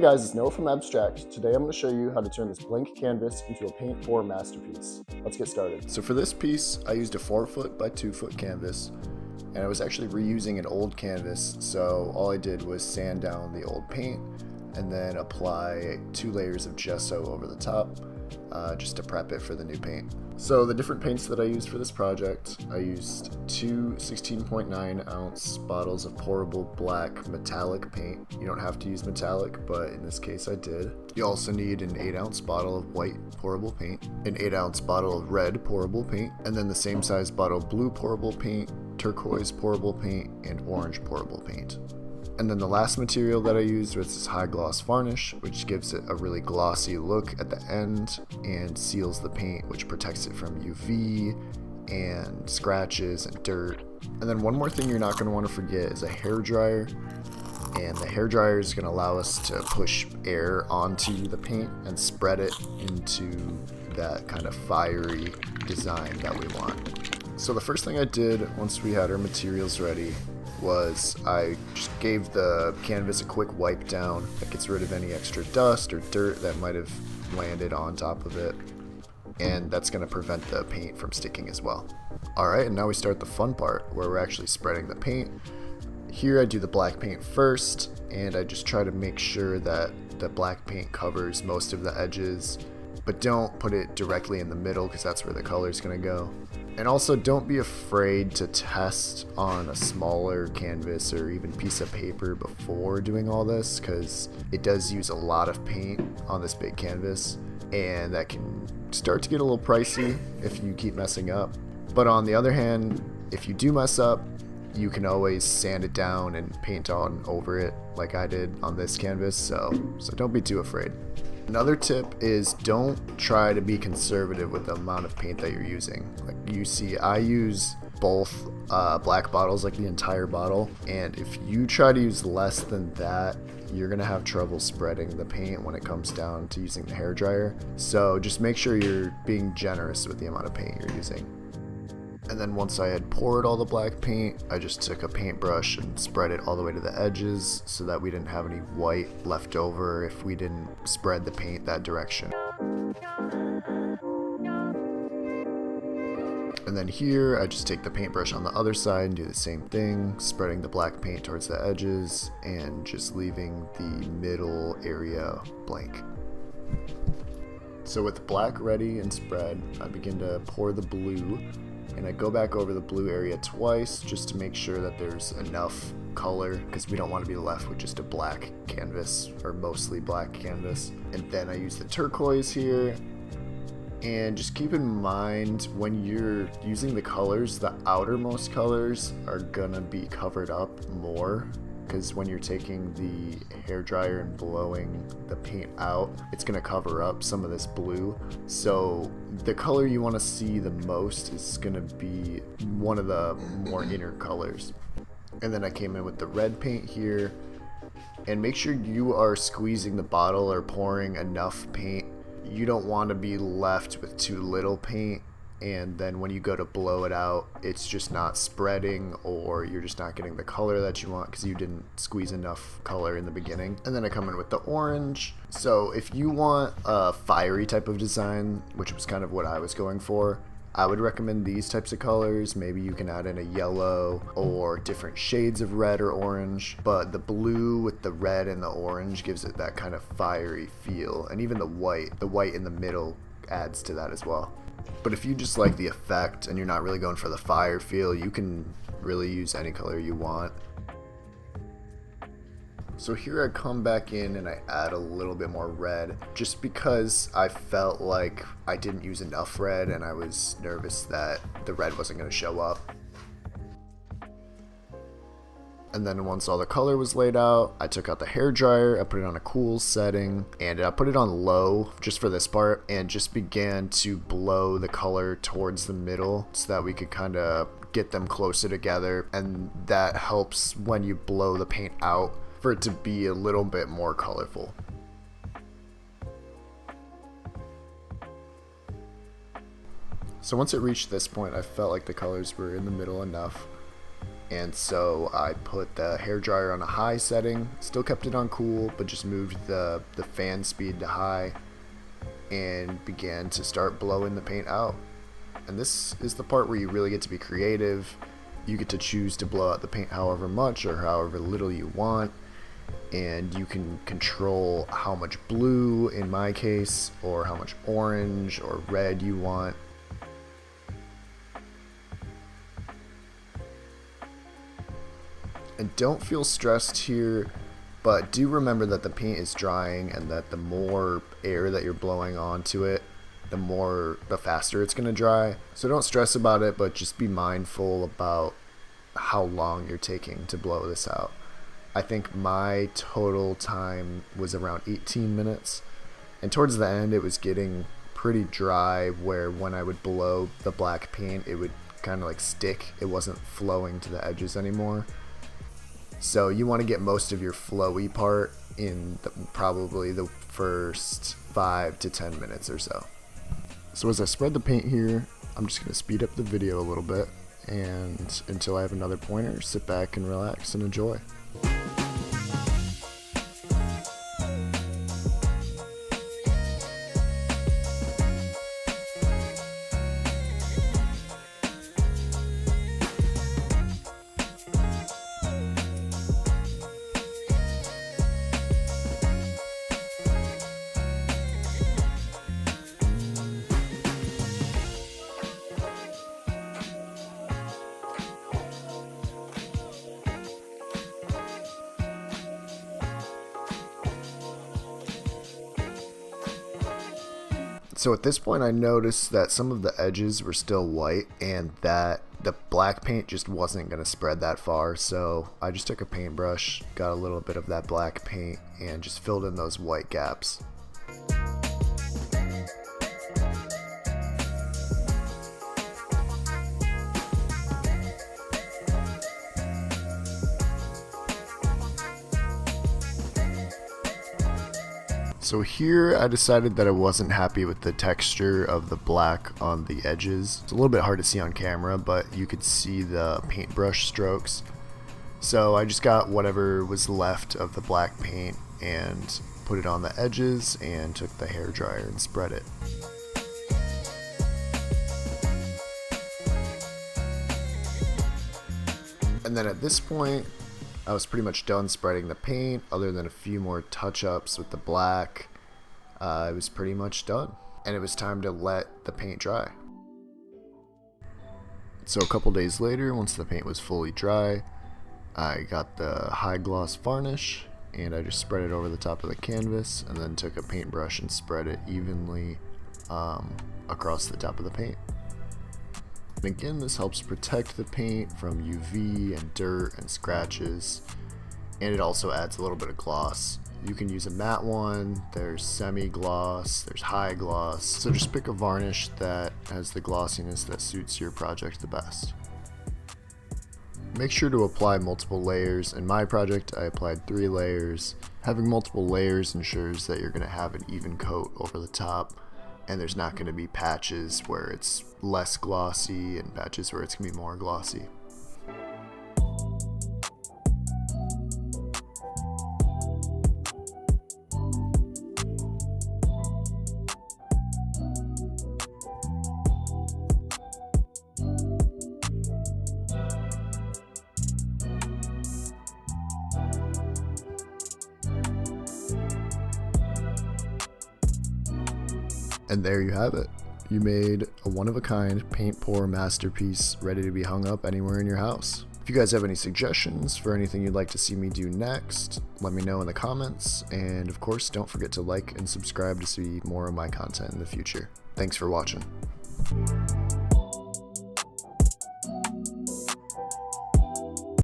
guys, it's Noah from Abstract. Today I'm going to show you how to turn this blank canvas into a Paint 4 masterpiece. Let's get started. So for this piece, I used a 4-foot by 2-foot canvas, and I was actually reusing an old canvas, so all I did was sand down the old paint and then apply 2 layers of gesso over the top just to prep it for the new paint. So the different paints that I used for this project, I used 2 16.9 ounce bottles of pourable black metallic paint. You don't have to use metallic, but in this case I did. You also need an 8 ounce bottle of white pourable paint, an 8 ounce bottle of red pourable paint, and then the same size bottle of blue pourable paint, turquoise pourable paint, and orange pourable paint. And then the last material that I used was this high gloss varnish, which gives it a really glossy look at the end and seals the paint, which protects it from UV and scratches and dirt. And then one more thing you're not going to want to forget is a hair dryer. And the hair dryer is going to allow us to push air onto the paint and spread it into that kind of fiery design that we want. So the first thing I did once we had our materials ready was I just gave the canvas a quick wipe down that gets rid of any extra dust or dirt that might have landed on top of it, and that's going to prevent the paint from sticking as well. Alright, and now we start the fun part where we're actually spreading the paint. Here I do the black paint first, and I just try to make sure that the black paint covers most of the edges, but don't put it directly in the middle because that's where the color is going to go. And also, don't be afraid to test on a smaller canvas or even piece of paper before doing all this, because it does use a lot of paint on this big canvas, and that can start to get a little pricey if you keep messing up. But on the other hand, if you do mess up, you can always sand it down and paint on over it like I did on this canvas, so don't be too afraid. Another tip is don't try to be conservative with the amount of paint that you're using. Like you see, I use both black bottles, like the entire bottle, and if you try to use less than that, you're gonna have trouble spreading the paint when it comes down to using the hair dryer. So just make sure you're being generous with the amount of paint you're using. And then once I had poured all the black paint, I just took a paintbrush and spread it all the way to the edges so that we didn't have any white left over if we didn't spread the paint that direction. And then here, I just take the paintbrush on the other side and do the same thing, spreading the black paint towards the edges and just leaving the middle area blank. So with the black ready and spread, I begin to pour the blue. And I go back over the blue area twice just to make sure that there's enough color, because we don't want to be left with just a black canvas or mostly black canvas. And then I use the turquoise here. And just keep in mind when you're using the colors, the outermost colors are gonna be covered up more, because when you're taking the hair dryer and blowing the paint out, it's going to cover up some of this blue. So the color you want to see the most is going to be one of the more inner colors. And then I came in with the red paint here, and make sure you are squeezing the bottle or pouring enough paint. You don't want to be left with too little paint, and then when you go to blow it out, it's just not spreading, or you're just not getting the color that you want because you didn't squeeze enough color in the beginning. And then I come in with the orange. So if you want a fiery type of design, which was kind of what I was going for, I would recommend these types of colors. Maybe you can add in a yellow or different shades of red or orange, but the blue with the red and the orange gives it that kind of fiery feel. And even the white in the middle adds to that as well. But if you just like the effect and you're not really going for the fire feel, you can really use any color you want. So here I come back in and I add a little bit more red, just because I felt like I didn't use enough red and I was nervous that the red wasn't going to show up. And then once all the color was laid out, I took out the hair dryer, I put it on a cool setting, and I put it on low just for this part, and just began to blow the color towards the middle so that we could kind of get them closer together, and that helps when you blow the paint out for it to be a little bit more colorful. So once it reached this point, I felt like the colors were in the middle enough. And so I put the hairdryer on a high setting, still kept it on cool, but just moved the fan speed to high and began to start blowing the paint out. And this is the part where you really get to be creative. You get to choose to blow out the paint however much or however little you want, and you can control how much blue in my case, or how much orange or red you want. And don't feel stressed here, but do remember that the paint is drying and that the more air that you're blowing onto it, the faster it's going to dry. So don't stress about it, but just be mindful about how long you're taking to blow this out. I think my total time was around 18 minutes, and towards the end it was getting pretty dry, where when I would blow the black paint it would kind of like stick. It wasn't flowing to the edges anymore. So you want to get most of your flowy part in probably the first 5 to 10 minutes or so. So as I spread the paint here, I'm just going to speed up the video a little bit, and until I have another pointer, sit back and relax and enjoy. So at this point I noticed that some of the edges were still white and that the black paint just wasn't going to spread that far, so I just took a paintbrush, got a little bit of that black paint, and just filled in those white gaps. So here I decided that I wasn't happy with the texture of the black on the edges. It's a little bit hard to see on camera, but you could see the paintbrush strokes. So I just got whatever was left of the black paint and put it on the edges and took the hairdryer and spread it. And then at this point, I was pretty much done spreading the paint, other than a few more touch-ups with the black. It was pretty much done, and it was time to let the paint dry. So a couple days later, once the paint was fully dry, I got the high gloss varnish, and I just spread it over the top of the canvas, and then took a paintbrush and spread it evenly across the top of the paint. And again, this helps protect the paint from UV and dirt and scratches, and it also adds a little bit of gloss. You can use a matte one, there's semi-gloss, there's high gloss, so just pick a varnish that has the glossiness that suits your project the best. Make sure to apply multiple layers. In my project, I applied 3 layers. Having multiple layers ensures that you're going to have an even coat over the top, and there's not going to be patches where it's less glossy and patches where it's going to be more glossy. And there you have it. You made a one-of-a-kind paint pour masterpiece ready to be hung up anywhere in your house. If you guys have any suggestions for anything you'd like to see me do next, let me know in the comments, and of course don't forget to like and subscribe to see more of my content in the future. Thanks for watching.